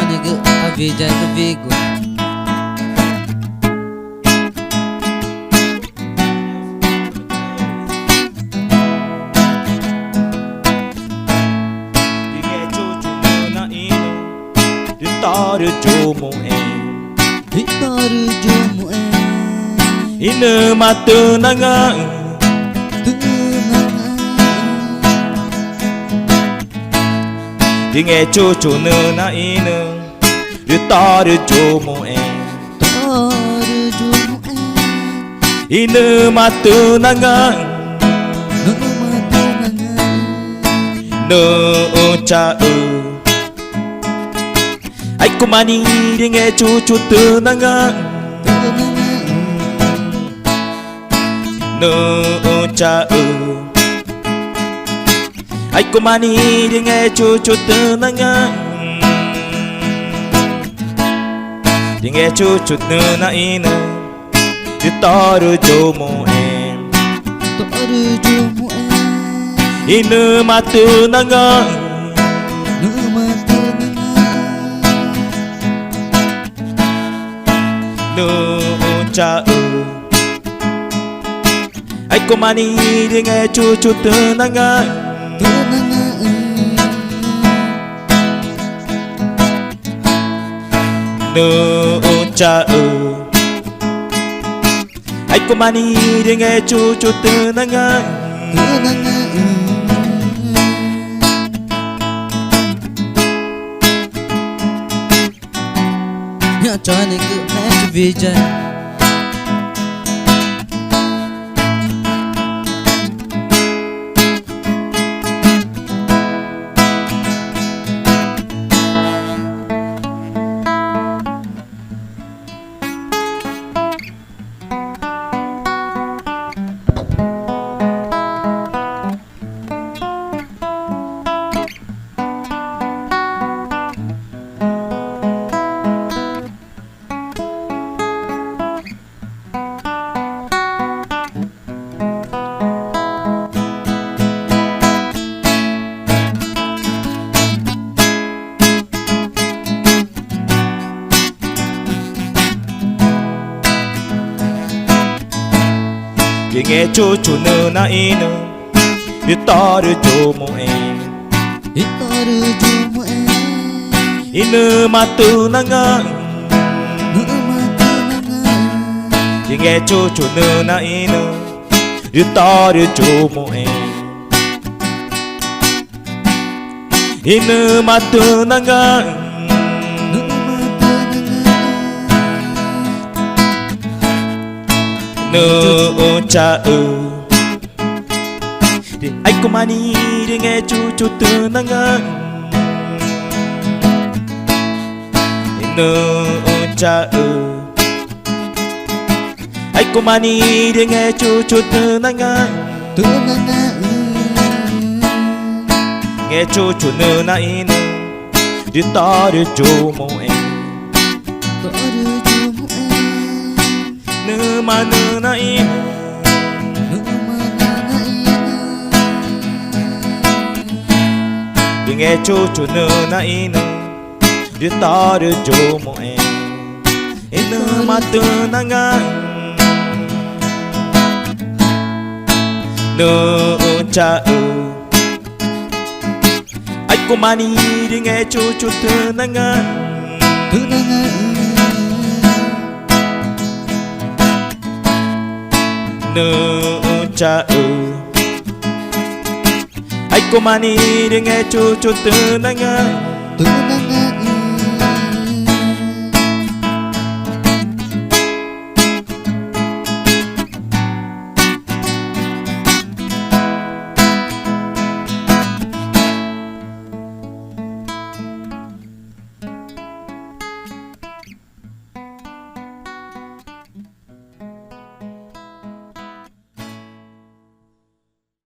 nigga avija do Vigo. Vitória de Moem, Vitória de Moem, ina matunanga, dinge chuchu na ina. Vitória de Moem, Vitória de Moem, ina matunanga, no cha ai kumani dinge chuchu tunanga, no cha ai kumani dinge chuchu tunanga, dinge chuchu na ina. Vitória de Moem, Vitória de Moem, ina matunanga, no cha ai kumani dinge chuchu tunanga, no cha ai kumani dinge chuchu tunanga. cho nigga avija. Dinge chuchu na ina. Vitória de Moem, Vitória de Moem, ina matunanga, dinge chuchu na ina. Vitória de Moem, ina matunanga, no cha ai kumani dinge chuchu tunanga, no cha ai kumani dinge chuchu tunanga, nghe chuchu na ina. Vitória de Moem, Vitória de Moem, numa na ina. Dinge chuchu na ina. Vitória de Moem, ina matunanga, no cha ai kumani dinge chuchu tunanga, no cha ai kumani dinge chuchu tunanga.